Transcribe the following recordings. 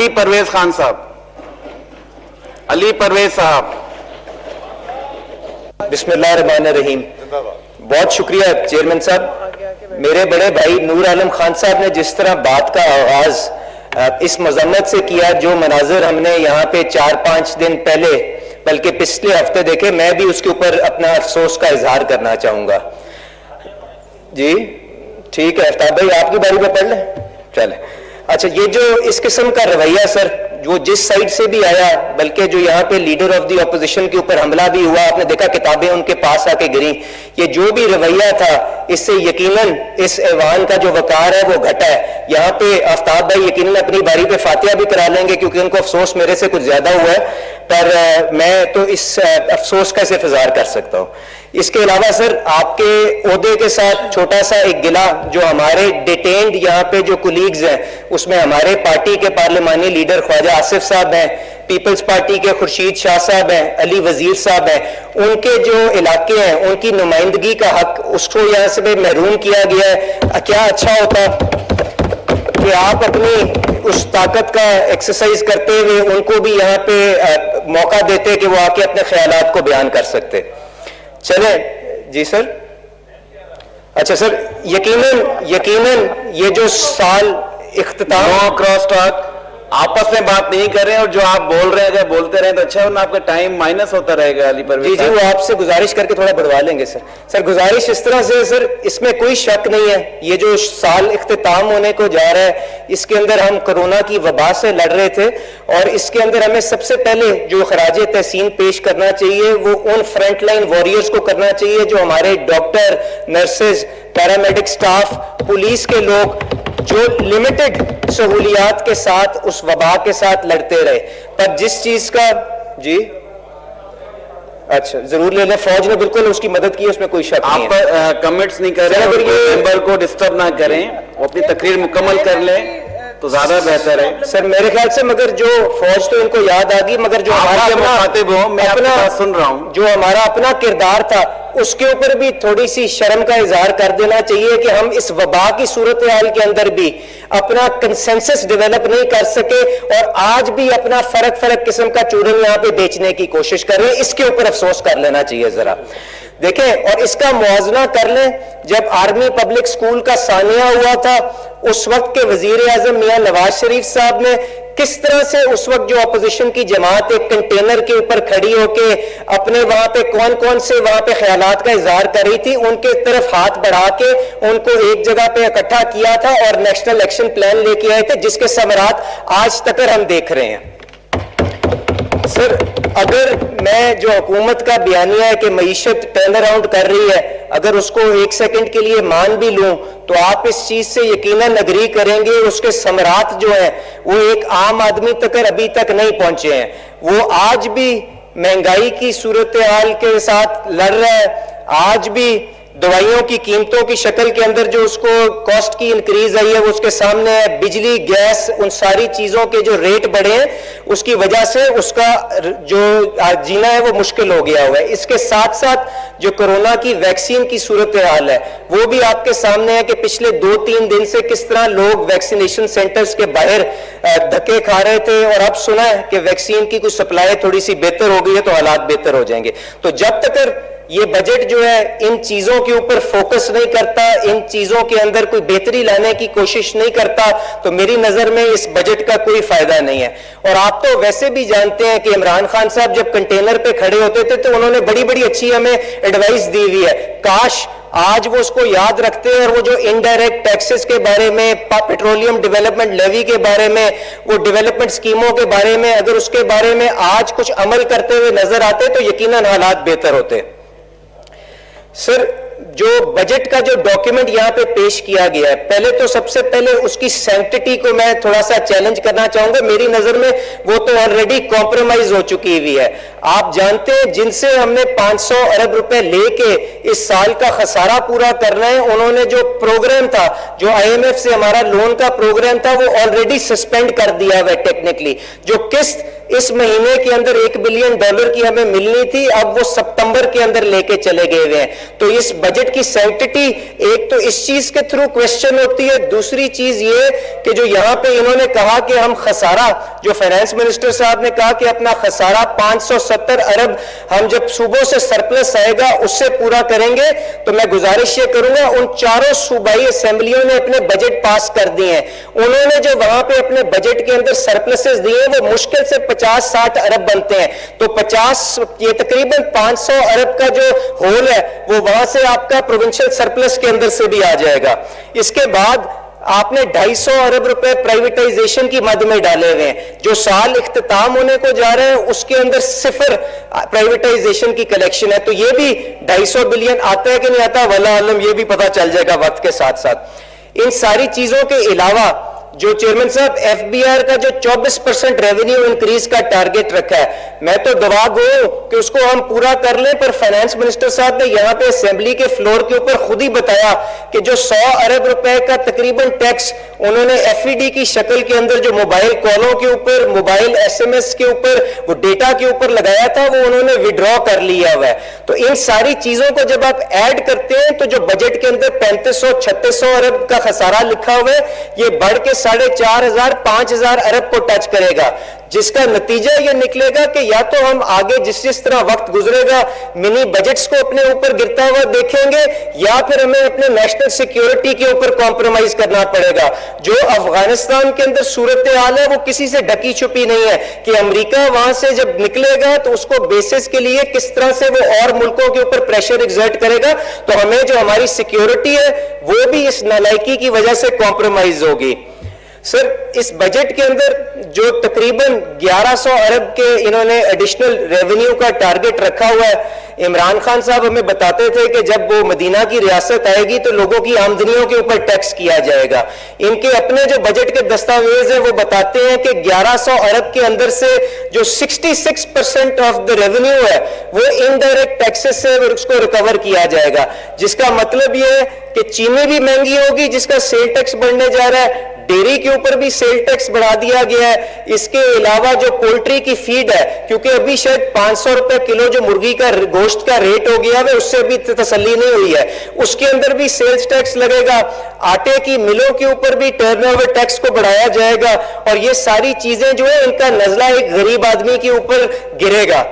علی پرویز خان صاحب، علی پرویز صاحب۔ بسم اللہ الرحمن الرحیم۔ بہت شکریہ چیئرمین صاحب۔ میرے بڑے بھائی نور عالم خان صاحب نے جس طرح بات کا آغاز اس مذمت سے کیا، جو مناظر ہم نے یہاں پہ 4-5 دن پہلے بلکہ پچھلے ہفتے دیکھے، میں بھی اس کے اوپر اپنا افسوس کا اظہار کرنا چاہوں گا۔ جی ٹھیک ہے افتاب بھائی، آپ کی باری پہ پڑھ لیں چلیں۔ اچھا، یہ جو اس قسم کا رویہ سر جو جس سائڈ سے بھی آیا، بلکہ جو یہاں پہ لیڈر آف دی اپوزیشن کے اوپر حملہ بھی ہوا، آپ نے دیکھا کتابیں ان کے پاس آ کے گریں، یہ جو بھی رویہ تھا اس سے یقیناً اس ایوان کا جو وقار ہے وہ گھٹا ہے۔ یہاں پہ آفتاب بھائی یقیناً اپنی باری پہ فاتحہ بھی کرا لیں گے کیونکہ ان کو افسوس میرے سے کچھ زیادہ ہوا ہے، پر میں تو اس افسوس کا اظہار کر سکتا ہوں۔ اس کے علاوہ سر آپ کے عہدے کے ساتھ چھوٹا سا ایک گلہ، جو ہمارے ڈیٹینڈ یہاں پہ جو کولیگز ہیں اس میں ہمارے پارٹی کے پارلیمانی لیڈر خواجہ آصف صاحب ہیں، پیپلز پارٹی کے خورشید شاہ صاحب ہیں، علی وزیر صاحب ہیں، ان کے جو علاقے ہیں ان کی نمائندگی کا حق اس کو یہاں سے محروم کیا گیا ہے۔ کیا اچھا ہوتا کہ آپ اپنی اس طاقت کا ایکسرسائز کرتے ہوئے ان کو بھی یہاں پہ موقع دیتے کہ وہ آ کے اپنے خیالات کو بیان کر سکتے۔ چلیں جی سر۔ اچھا سر، یقیناً یہ جو سال اختتام، نو کراس ٹاک، آپس میں بات نہیں کر رہے ہیں، اور جو آپ بول رہے ہیں اگر بولتے رہیں تو اچھا، ورنہ آپ کا ٹائم مائنس ہوتا رہے گا۔ علی پرویز جی وہ آپ سے گزارش کر کے تھوڑا بڑھوا لیں گے سر۔ سر گزارش اس طرح سے سر، اس میں کوئی شک نہیں ہے، یہ جو سال اختتام ہونے کو جا رہا ہے اس کے اندر ہم کرونا کی وبا سے لڑ رہے تھے، اور اس کے اندر ہمیں سب سے پہلے جو خراج تحسین پیش کرنا چاہیے وہ ان فرنٹ لائن واریئرز کو کرنا چاہیے جو ہمارے doctor, nurses, paramedic staff, police کے لوگ جو لمیٹڈ سہولیات کے ساتھ اس وبا کے ساتھ لڑتے رہے۔ پر جس چیز کا جی اچھا ضرور لے لیں، فوج نے بالکل اس کی مدد کی، اس میں کوئی شک نہیں ہے۔ آپ کمنٹس نہیں کر رہے ہیں، ممبر کو ڈسٹرب نہ کریں، وہ اپنی تقریر مکمل کر لیں تو زیادہ بہتر ہے۔ سر میرے خیال سے مگر جو فوج تو ان کو یاد آ گئی، مگر جو ہمارا مخاطب ہوں، میں آپ کی بات سن رہا ہوں، جو ہمارا اپنا کردار تھا اس کے اوپر بھی تھوڑی سی شرم کا اظہار کر دینا چاہیے کہ ہم اس وبا کی صورتحال کے اندر بھی اپنا کنسنسس ڈیولپ نہیں کر سکے، اور آج بھی اپنا فرق قسم کا چورن یہاں پہ بیچنے کی کوشش کر رہے ہیں۔ اس کے اوپر افسوس کر لینا چاہیے ذرا دیکھیں، اور اس کا موازنہ کر لیں، جب آرمی پبلک سکول کا ثانیہ ہوا تھا اس وقت کے وزیر اعظم میاں نواز شریف صاحب نے کس طرح سے اس وقت جو اپوزیشن کی جماعت ایک کنٹینر کے اوپر کھڑی ہو کے اپنے وہاں پہ کون سے وہاں پہ خیالات کا اظہار کر رہی تھی، ان کے طرف ہاتھ بڑھا کے ان کو ایک جگہ پہ اکٹھا کیا تھا اور نیشنل ایکشن پلان لے کے آئے تھے، جس کے ثمرات آج تک ہم دیکھ رہے ہیں۔ سر اگر میں جو حکومت کا بیانیہ ہے کہ معیشت ٹرن اراؤنڈ کر رہی ہے، اگر اس کو ایک سیکنڈ کے لیے مان بھی لوں تو آپ اس چیز سے یقیناً اگری کریں گے، اس کے ثمرات جو ہیں وہ ایک عام آدمی تک ابھی تک نہیں پہنچے ہیں۔ وہ آج بھی مہنگائی کی صورتحال کے ساتھ لڑ رہا ہے، آج بھی دوائیوں کی قیمتوں کی شکل کے اندر جو اس کو کاسٹ کی انکریز آئی ہے وہ اس کے سامنے ہے، بجلی، گیس، ان ساری چیزوں کے جو ریٹ بڑھے ہیں اس کی وجہ سے اس کا جو جینا ہے وہ مشکل ہو گیا ہوا ہے۔ اس کے ساتھ ساتھ جو کرونا کی ویکسین کی صورتحال ہے وہ بھی آپ کے سامنے ہے کہ پچھلے 2-3 دن سے کس طرح لوگ ویکسینیشن سینٹرز کے باہر دھکے کھا رہے تھے، اور اب سنا ہے کہ ویکسین کی کچھ سپلائی تھوڑی سی بہتر ہو گئی ہے تو حالات بہتر ہو جائیں گے۔ تو جب تک یہ بجٹ جو ہے ان چیزوں کے اوپر فوکس نہیں کرتا، ان چیزوں کے اندر کوئی بہتری لانے کی کوشش نہیں کرتا، تو میری نظر میں اس بجٹ کا کوئی فائدہ نہیں ہے۔ اور آپ تو ویسے بھی جانتے ہیں کہ عمران خان صاحب جب کنٹینر پہ کھڑے ہوتے تھے تو انہوں نے بڑی اچھی ہمیں ایڈوائس دی ہوئی ہے، کاش آج وہ اس کو یاد رکھتے ہیں، اور وہ جو انڈائریکٹ ٹیکسز کے بارے میں، پیٹرولیم ڈیولپمنٹ لیوی کے بارے میں، وہ ڈیولپمنٹ سکیموں کے بارے میں اگر اس کے بارے میں آج کچھ عمل کرتے ہوئے نظر آتے تو یقیناً حالات بہتر ہوتے۔ سر جو بجٹ کا جو ڈاکیومنٹ یہاں پہ پیش کیا گیا ہے، پہلے تو سب سے پہلے اس کی سینکٹیٹی کو میں تھوڑا سا چیلنج کرنا چاہوں گا۔ میری نظر میں وہ تو آلریڈی کمپرومائز ہو چکی ہوئی ہے۔ آپ جانتے ہیں جن سے ہم نے 500 ارب روپے لے کے اس سال کا خسارہ پورا کرنا ہے, انہوں نے جو پروگرام تھا, جو IMF سے ہمارا لون کا پروگرام تھا, وہ آلریڈی سسپینڈ کر دیا ہوا ہے ٹیکنیکلی. جو قسط اس مہینے کے اندر $1 بلین کی ہمیں ملنی تھی, اب وہ سپتمبر کے اندر لے کے چلے گئے ہوئے ہیں. تو اس بجٹ کی سینکٹیٹی ایک تو اس چیز کے تھرو کوشچن ہوتی ہے, دوسری چیز یہ کہ جو یہاں پہ انہوں نے کہا کہ ہم خسارہ, جو فائنانس منسٹر صاحب نے کہا کہ اپنا خسارہ 570 ارب ہم جب صوبوں سے سرپلس آئے گا اس سے پورا کریں گے, تو میں گزارش یہ کروں گا ان چاروں صوبائی اسمبلیوں نے اپنے بجٹ پاس کر دیے ہیں, انہوں نے جو وہاں پہ اپنے بجٹ کے اندر سرپلسز دیے ہیں وہ مشکل سے 50-60 ارب بنتے ہیں. تو 50 یہ تقریباً 500 ارب کا جو ہول ہے وہ وہاں سے آپ کا پروونشل سرپلس کے اندر سے بھی آ جائے گا. اس کے بعد آپ نے 250 ارب روپے پرائیویٹائزیشن کی مد میں ڈالے ہوئے ہیں. جو سال اختتام ہونے کو جا رہے ہیں اس کے اندر 0 پرائیویٹائزیشن کی کلیکشن ہے. تو یہ بھی 250 بلین آتا ہے کہ نہیں آتا, واللہ عالم, یہ بھی پتا چل جائے گا وقت کے ساتھ ساتھ. ان ساری چیزوں کے علاوہ جو چیئرمین صاحب FBR کا جو 24% ریونیو انکریز کا ٹارگٹ رکھا ہے, میں تو دعا گو کہ اس کو ہم پورا کر لیں, پر فائنانس منسٹر صاحب نے یہاں پہ اسمبلی کے فلور کے اوپر خود ہی بتایا کہ جو 100 ارب روپے کا تقریباً ٹیکس انہوں نے FED کی شکل کے اندر جو موبائل کالوں کے اوپر, موبائل SMS کے اوپر, وہ ڈیٹا کے اوپر لگایا تھا, وہ انہوں نے وڈرا کر لیا ہوا ہے. تو ان ساری چیزوں کو جب آپ ایڈ کرتے ہیں تو جو بجٹ کے اندر 3500-3600 ارب کا خسارہ لکھا ہوا ہے, یہ بڑھ کے 4,500-5,000 ارب کو ٹچ کرے گا, جس کا نتیجہ یہ نکلے گا کہ یا تو ہم آگے جس طرح وقت گزرے گا منی بجٹس کو اپنے اوپر گرتا ہوا دیکھیں گے, یا پھر ہمیں اپنے نیشنل سیکیورٹی کے اوپر کمپرومائز کرنا پڑے گا. جو افغانستان کے اندر صورتحال ہے وہ کسی سے ڈکی چھپی نہیں ہے کہ امریکہ وہاں سے جب نکلے گا تو اس کو بیسس کے لیے کس طرح سے وہ اور ملکوں کے اوپر پریشر ایگزرٹ کرے گا, تو ہمیں جو ہماری سیکیورٹی ہے وہ بھی اس نالائکی کی وجہ سے کمپرومائز ہوگی. سر, اس بجٹ کے اندر جو تقریباً 1100 ارب کے انہوں نے ایڈیشنل ریونیو کا ٹارگٹ رکھا ہوا ہے, عمران خان صاحب ہمیں بتاتے تھے کہ جب وہ مدینہ کی ریاست آئے گی تو لوگوں کی آمدنیوں کے اوپر ٹیکس کیا جائے گا. ان کے اپنے جو بجٹ کے دستاویز ہیں وہ بتاتے ہیں کہ 1100 ارب کے اندر سے جو 66% آف دا ریونیو ہے وہ انڈائریکٹ ٹیکسز سے اس کو ریکور کیا جائے گا, جس کا مطلب یہ ہے کہ چینی بھی مہنگی ہوگی جس کا سیل ٹیکس بڑھنے جا رہا ہے, ڈیری کے اوپر بھی سیل ٹیکس بڑھا دیا گیا ہے. اس کے علاوہ جو پولٹری کی فیڈ ہے, کیونکہ ابھی شاید 500 روپے کلو جو مرغی کا گوشت کا ریٹ ہو گیا ہے اس سے بھی تسلی نہیں ہوئی ہے, اس کے اندر بھی سیلز ٹیکس لگے گا. آٹے کی ملوں کے اوپر بھی ٹرن اوور ٹیکس کو بڑھایا جائے گا, اور یہ ساری چیزیں جو ہے ان کا نزلہ ایک غریب آدمی کے اوپر گرے گا.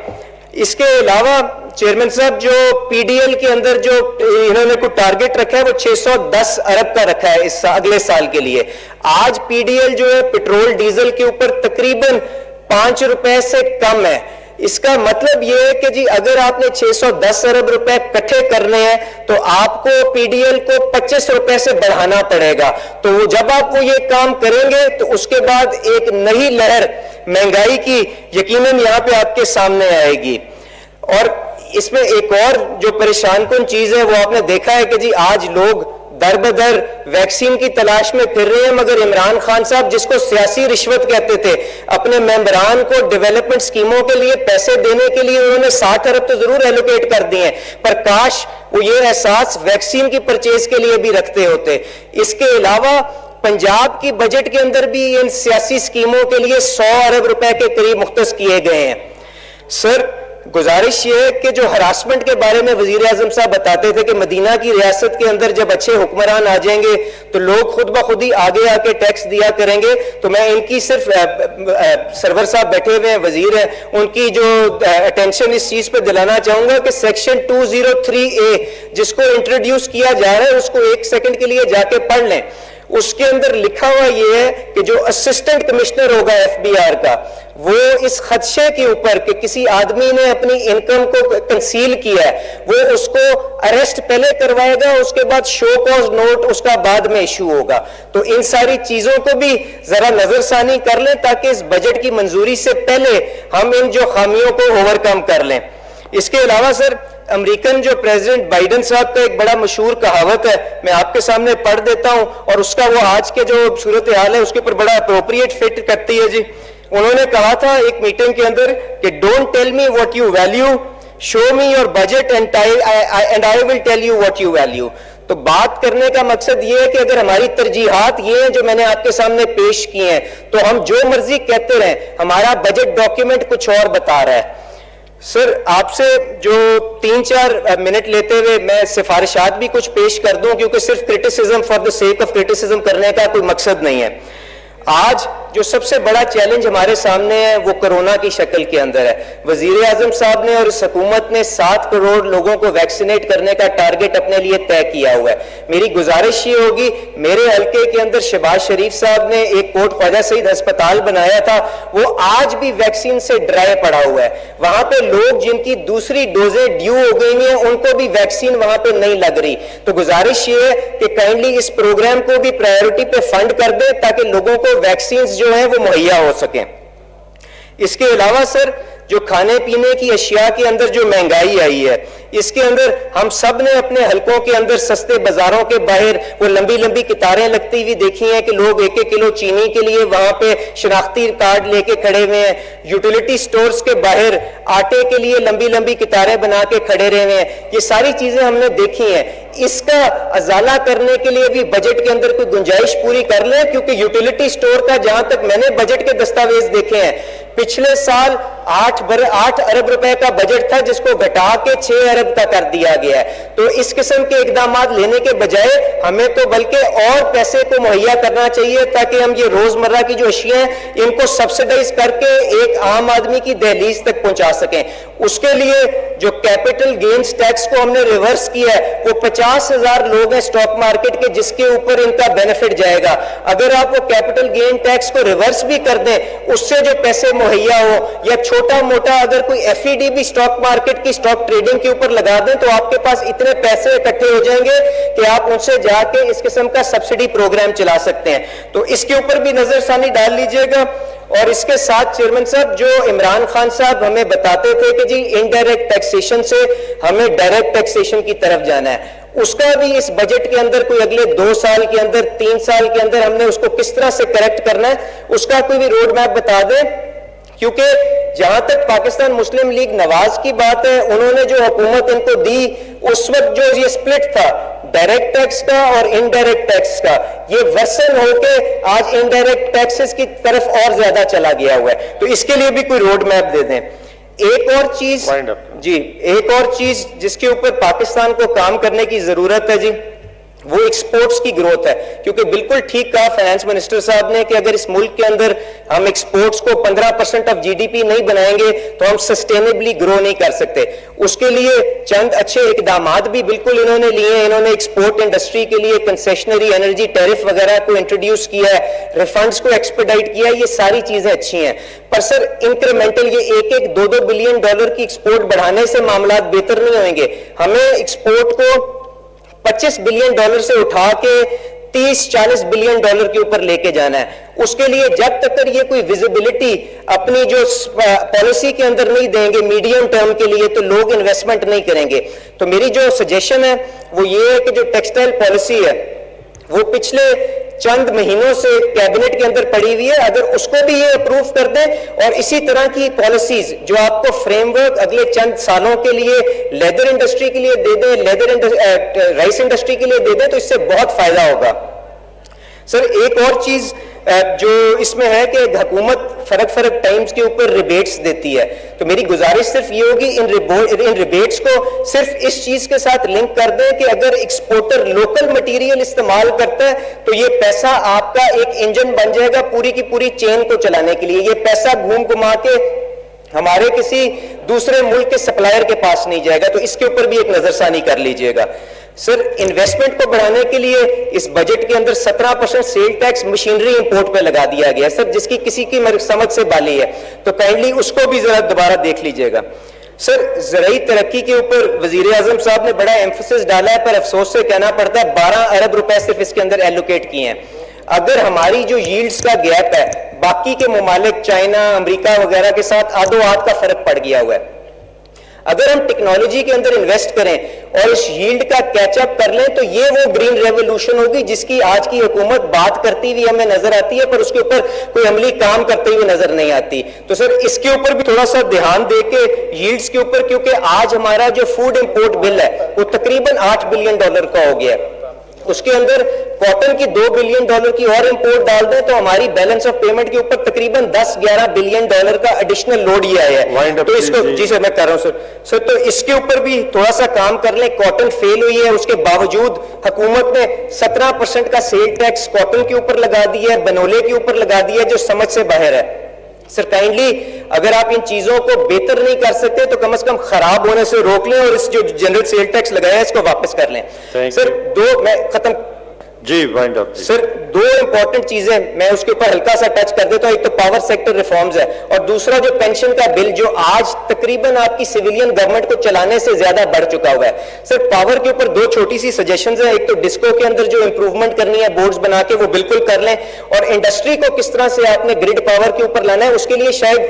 اس کے علاوہ چیئرمین صاحب جو PDL کے اندر جو انہوں نے کوئی ٹارگٹ رکھا ہے وہ 610 ارب کا رکھا ہے اس اگلے سال کے لیے. آج PDL جو ہے پیٹرول ڈیزل کے اوپر تقریباً 5 روپے سے کم ہے. اس کا مطلب یہ ہے کہ جی اگر آپ نے 610 ارب روپے اکٹھے کرنے ہیں تو آپ کو PDL کو 25 روپے سے بڑھانا پڑے گا. تو جب آپ وہ یہ کام کریں گے تو اس کے بعد ایک نئی لہر مہنگائی کی یقیناً یہاں پہ آپ کے سامنے آئے گی. اور اس میں ایک اور جو پریشان کن چیز ہے وہ آپ نے دیکھا ہے کہ جی آج لوگ در بدر ویکسین کی تلاش میں پھر رہے ہیں, مگر عمران خان صاحب جس کو سیاسی رشوت کہتے تھے, اپنے ممبران کو ڈیولپمنٹ سکیموں کے لیے پیسے دینے کے لیے انہوں نے 60 ارب تو ضرور ایلوکیٹ کر دیے ہیں, پر کاش وہ یہ احساس ویکسین کی پرچیز کے لیے بھی رکھتے ہوتے. اس کے علاوہ پنجاب کی بجٹ کے اندر بھی ان سیاسی سکیموں کے لیے 100 ارب روپے کے قریب مختص کیے گئے ہیں. سر, گزارش یہ ہے کہ جو ہراسمنٹ کے بارے میں وزیر اعظم صاحب بتاتے تھے کہ مدینہ کی ریاست کے اندر جب اچھے حکمران آ جائیں گے تو لوگ خود بخود ہی آگے آ کے ٹیکس دیا کریں گے, تو میں ان کی صرف سرور صاحب بیٹھے ہوئے ہیں, وزیر ہیں, ان کی جو اٹینشن اس چیز پہ دلانا چاہوں گا کہ سیکشن 203A جس کو انٹروڈیوس کیا جا رہا ہے اس کو 1 سیکنڈ کے لیے جا کے پڑھ لیں. اس کے اندر لکھا ہوا یہ ہے کہ جو اسسٹنٹ کمشنر ہوگا FBR کا, وہ اس خدشے کے اوپر کہ کسی آدمی نے اپنی انکم کو کنسیل کیا ہے وہ اس کو اریسٹ پہلے کروائے گا, اس کے بعد شو کاز نوٹ اس کا بعد میں ایشو ہوگا. تو ان ساری چیزوں کو بھی ذرا نظر ثانی کر لیں تاکہ اس بجٹ کی منظوری سے پہلے ہم ان جو خامیوں کو اوور کم کر لیں. اس کے علاوہ سر, امریکن جو پریزیڈنٹ بائیڈن صاحب کا ایک بڑا مشہور کہاوت ہے, میں آپ کے سامنے پڑھ دیتا ہوں, اور اس کا وہ آج کے جو صورتحال ہے اس کے اوپر بڑا اپروپریٹ فٹ کرتی ہے. جی انہوں نے کہا تھا ایک میٹنگ کے اندر کہ don't tell me what you value, show me your budget and I will tell you what you value. تو بات کرنے کا مقصد یہ ہے کہ اگر ہماری ترجیحات یہ ہیں جو میں نے آپ کے سامنے پیش کی ہیں تو ہم جو مرضی کہتے رہیں, ہمارا بجٹ ڈاکیومنٹ کچھ اور بتا رہا ہے. سر آپ سے جو 3-4 منٹ لیتے ہوئے میں سفارشات بھی کچھ پیش کر دوں, کیونکہ صرف criticism for the sake of criticism کرنے کا کوئی مقصد نہیں ہے. آج جو سب سے بڑا چیلنج ہمارے سامنے ہے وہ کرونا کی شکل کے اندر ہے. وزیر اعظم صاحب نے اور اس حکومت نے 7 کروڑ لوگوں کو ویکسینیٹ کرنے کا ٹارگٹ اپنے لیے طے کیا ہوا ہے. میری گزارش یہ ہوگی, میرے حلقے کے اندر شہباز شریف صاحب نے ایک کوٹ خواجہ سعید ہسپتال بنایا تھا, وہ آج بھی ویکسین سے ڈرائی پڑا ہوا ہے. وہاں پہ لوگ جن کی دوسری ڈوزیں ڈیو ہو گئی ہیں ان کو بھی ویکسین وہاں پہ نہیں لگ رہی. تو گزارش یہ ہے کہ کائنڈلی اس پروگرام کو بھی پرائیورٹی پہ فنڈ کر دیں تاکہ لوگوں کو ویکسینز جو ہیں وہ مہیا ہو سکیں. اس کے علاوہ سر جو کھانے پینے کی اشیاء کے اندر جو مہنگائی آئی ہے, اس کے اندر ہم سب نے اپنے حلقوں کے اندر سستے بازاروں کے باہر وہ لمبی لمبی قطاریں لگتی ہوئی دیکھی ہیں کہ لوگ 1-1 کلو چینی کے لیے وہاں پہ شناختی کارڈ لے کے کھڑے ہوئے ہیں. یوٹیلیٹی سٹورز کے باہر آٹے کے لیے لمبی لمبی قطاریں بنا کے کھڑے رہے ہیں. یہ ساری چیزیں ہم نے دیکھی ہیں. اس کا ازالہ کرنے کے لیے بھی بجٹ کے اندر کوئی گنجائش پوری کر لیں, کیونکہ یوٹیلیٹی سٹور کا جہاں تک میں نے بجٹ کے دستاویز دیکھے ہیں, پچھلے سال 8 ارب روپے کا بجٹ تھا جس کو گھٹا کے 6 ارب کا کر دیا گیا ہے. تو اس قسم کے اقدامات لینے کے بجائے ہمیں تو بلکہ اور پیسے کو مہیا کرنا چاہیے تاکہ ہم یہ روزمرہ کی جو اشیاء ہیں ان کو سبسڈائز کر کے ایک عام آدمی کی دہلیز تک پہنچا سکیں. اس کے لیے جو کیپٹل گینز ٹیکس کو ہم نے ریورس کیا ہے, وہ 50,000 لوگ ہیں اسٹاک مارکیٹ کے جس کے اوپر ان کا بینیفٹ جائے گا. اگر آپ وہ کیپٹل گین ٹیکس کو ریورس بھی کر دیں, اس سے جو پیسے مہیا ہو, یا چھوٹا موٹا اگر کوئی ایف ای ڈی بھی اسٹاک مارکیٹ کی اسٹاک ٹریڈنگ کے اوپر لگا دیں, تو آپ کے پاس اتنے پیسے اکٹھے ہو جائیں گے کہ آپ ان سے جا کے اس قسم کا سبسڈی پروگرام چلا سکتے ہیں. تو اس کے اوپر بھی نظر ثانی ڈال لیجئے گا. اور اس کے ساتھ چیئرمین صاحب, جو عمران خان صاحب ہمیں بتاتے تھے کہ جی انڈائریکٹ ٹیکسیشن سے ہمیں ڈائریکٹ ٹیکسیشن کی طرف جانا ہے, اس کا بھی اس بجٹ کے اندر کوئی اگلے 2 سال کے اندر 3 سال کے اندر ہم نے اس کو کس طرح سے کریکٹ کرنا ہے, اس کا کوئی بھی روڈ میپ بتا دیں. کیونکہ جہاں تک پاکستان مسلم لیگ نواز کی بات ہے, انہوں نے جو حکومت ان کو دی, اس وقت جو یہ سپلٹ تھا ڈائریکٹ ٹیکس کا اور انڈائریکٹ ٹیکس کا, یہ ورسن ہو کے آج انڈائریکٹ ٹیکسز کی طرف اور زیادہ چلا گیا ہوا ہے. تو اس کے لیے بھی کوئی روڈ میپ دے دیں. ایک اور چیز جس کے اوپر پاکستان کو کام کرنے کی ضرورت ہے جی, وہ ایکسپورٹس کی گروتھ ہے. کیونکہ بالکل ٹھیک کہا فائنانس منسٹر صاحب نے کہ اگر اس ملک کے اندر ہم ایکسپورٹس کو 15% آف GDP نہیں بنائیں گے تو ہم سسٹینبلی گرو نہیں کر سکتے. اس کے لیے چند اچھے اقدامات بھی بالکل انہوں نے لیے ہیں. انہوں نے ایکسپورٹ انڈسٹری کے لیے کنسیشنری انرجی ٹیرف وغیرہ کو انٹروڈیوس کیا ہے, ریفنڈز کو ایکسپیڈائٹ کیا ہے. یہ ساری چیزیں اچھی ہیں, پر سر انکریمنٹل یہ 1-2 بلین ڈالر کی ایکسپورٹ بڑھانے سے معاملات بہتر نہیں ہوئیں گے. ہمیں ایکسپورٹ کو 25 بلین ڈالر سے اٹھا کے 30-40 بلین ڈالر کے اوپر لے کے جانا ہے. اس کے لیے جب تک یہ کوئی ویزیبلٹی اپنی جو پالیسی کے اندر نہیں دیں گے میڈیم ٹرم کے لیے, تو لوگ انویسٹمنٹ نہیں کریں گے. تو میری جو سجیشن ہے وہ یہ ہے کہ جو ٹیکسٹائل پالیسی ہے وہ پچھلے چند مہینوں سے کیبنٹ کے اندر پڑی ہوئی ہے, اگر اس کو بھی یہ اپروو کر دیں اور اسی طرح کی پالیسیز جو آپ کو فریم ورک اگلے چند سالوں کے لیے لیدر انڈسٹری کے لیے دے دیں, رائس انڈسٹری کے لیے دے دیں, تو اس سے بہت فائدہ ہوگا. سر ایک اور چیز جو اس میں ہے کہ حکومت فرق ٹائمز کے اوپر ریبیٹس دیتی ہے, تو میری گزارش صرف یہ ہوگی ان ریبیٹس کو صرف اس چیز کے ساتھ لنک کر دیں کہ اگر ایکسپورٹر لوکل مٹیریل استعمال کرتا ہے تو یہ پیسہ آپ کا ایک انجن بن جائے گا پوری کی پوری چین کو چلانے کے لیے. یہ پیسہ گھما کے ہمارے کسی دوسرے ملک کے سپلائر کے پاس نہیں جائے گا. تو اس کے اوپر بھی ایک نظر ثانی کر لیجئے گا. سر انویسٹمنٹ کو بڑھانے کے لیے اس بجٹ کے اندر 17% سیل ٹیکس مشینری امپورٹ پہ لگا دیا گیا سر, جس کی کسی کی سمجھ سے بالی ہے, تو کائنڈلی اس کو بھی ذرا دوبارہ دیکھ لیجئے گا. سر زرعی ترقی کے اوپر وزیر اعظم صاحب نے بڑا ایمفسس ڈالا ہے, پر افسوس سے کہنا پڑتا ہے 12 ارب روپے صرف اس کے اندر ایلوکیٹ کیے ہیں. اگر ہماری جو ییلڈز کا گیپ ہے باقی کے ممالک چائنا امریکہ وغیرہ کے ساتھ آدھو آدھ کا فرق پڑ گیا ہوا ہے. اگر ہم ٹیکنالوجی کے اندر انویسٹ کریں اور اس ییلڈ کا کیچ اپ کر لیں تو یہ وہ گرین ریولوشن ہوگی جس کی آج کی حکومت بات کرتی ہوئی ہمیں نظر آتی ہے پر اس کے اوپر کوئی عملی کام کرتے ہوئے نظر نہیں آتی. تو سر اس کے اوپر بھی تھوڑا سا دھیان دے کے ییلڈز کے اوپر, کیونکہ آج ہمارا جو فوڈ امپورٹ بل ہے وہ تقریباً $8 بلین کا ہو گیا ہے, اس کے اندر کاٹن کی $2 بلین کی اور امپورٹ ڈال دیں تو ہماری بیلنس آف پیمنٹ کے اوپر تقریباً $10-11 بلین کا ایڈیشنل لوڈ یہ آیا ہے. تو اس کو جی سر میں کر رہا ہوں سر تو اس کے اوپر بھی تھوڑا سا کام کر لیں. کاٹن فیل ہوئی ہے, اس کے باوجود حکومت نے 17% کا سیل ٹیکس کاٹن کے اوپر لگا دیا ہے, بنولے کے اوپر لگا دیا ہے, جو سمجھ سے باہر ہے. سر کائنڈلی اگر آپ ان چیزوں کو بہتر نہیں کر سکتے تو کم از کم خراب ہونے سے روک لیں اور اس جو جنرل سیل ٹیکس لگایا ہے اس کو واپس کر لیں. سر میں ختم جی وائنڈ اپ. سر دو امپورٹنٹ چیزیں میں اس کے اوپر ہلکا سا ٹچ کر دیتا ہوں. ایک تو پاور سیکٹر ریفارمز ہے اور دوسرا جو پینشن کا بل جو آج تقریباً آپ کی سویلین گورنمنٹ کو چلانے سے زیادہ بڑھ چکا ہوا ہے. سر پاور کے اوپر دو چھوٹی سی سجیشنز ہیں. ایک تو ڈسکو کے اندر جو امپروومنٹ کرنی ہے بورڈز بنا کے وہ بالکل کر لیں, اور انڈسٹری کو کس طرح سے آپ نے گرڈ پاور کے اوپر لانا ہے اس کے لیے شاید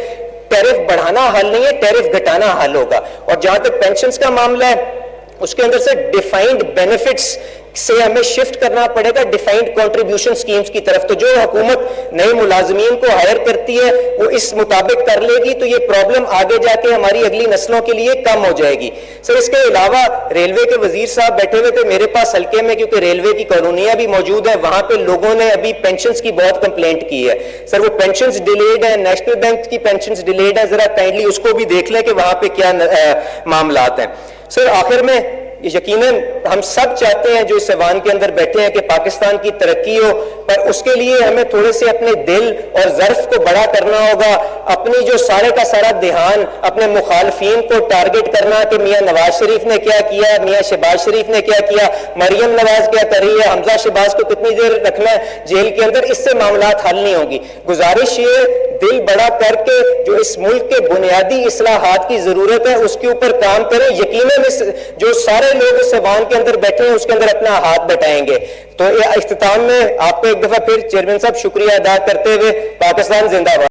ٹیرف بڑھانا حل نہیں ہے, ٹیرف گھٹانا حل ہوگا. اور جہاں تک پینشنز کا معاملہ ہے اس کے اندر سے ڈیفائنڈ بینیفٹس سے ہمیں شفٹ کرنا پڑے گا ڈیفائنڈ کنٹریبیوشن سکیمز کی طرف. تو جو حکومت نئے ملازمین کو ہائر کرتی ہے وہ اس مطابق کر لے گی تو یہ پرابلم آگے جا کے ہماری اگلی نسلوں کے لیے کم ہو جائے گی. سر اس کے علاوہ ریلوے کے وزیر صاحب بیٹھے ہوئے تھے میرے پاس حلقے میں, کیونکہ ریلوے کی کالونیاں بھی موجود ہیں, وہاں پہ لوگوں نے ابھی پینشنز کی بہت کمپلینٹ کی ہے. سر وہ پینشنز ڈیلیڈ ہیں, نیشنل بینک کی پینشنز ڈیلیڈ ہیں, ذرا کائنڈلی اس کو بھی دیکھ لیں کہ وہاں پہ کیا معاملات ہیں. سر آخر میں یقیناً ہم سب چاہتے ہیں جو اس ایوان کے اندر بیٹھے ہیں کہ پاکستان کی ترقی ہو, پر اس کے لیے ہمیں تھوڑے سے اپنے دل اور ظرف کو بڑا کرنا ہوگا. اپنی جو سارے کا سارا دھیان اپنے مخالفین کو ٹارگٹ کرنا کہ میاں نواز شریف نے کیا کیا, میاں شہباز شریف نے کیا کیا, مریم نواز کیا کر رہی ہے, حمزہ شہباز کو کتنی دیر رکھنا ہے جیل کے اندر, اس سے معاملات حل نہیں ہوگی. گزارش یہ دل بڑا کر کے جو اس ملک کے بنیادی اصلاحات کی ضرورت ہے اس کے اوپر کام کریں. یقیناً اس جو سارے لوگ اس ایوان کے اندر بیٹھے ہیں اس کے اندر اپنا ہاتھ بٹائیں گے. تو یہ اختتام میں آپ کو ایک دفعہ پھر چیئرمین صاحب شکریہ ادا کرتے ہوئے پاکستان زندہ باد.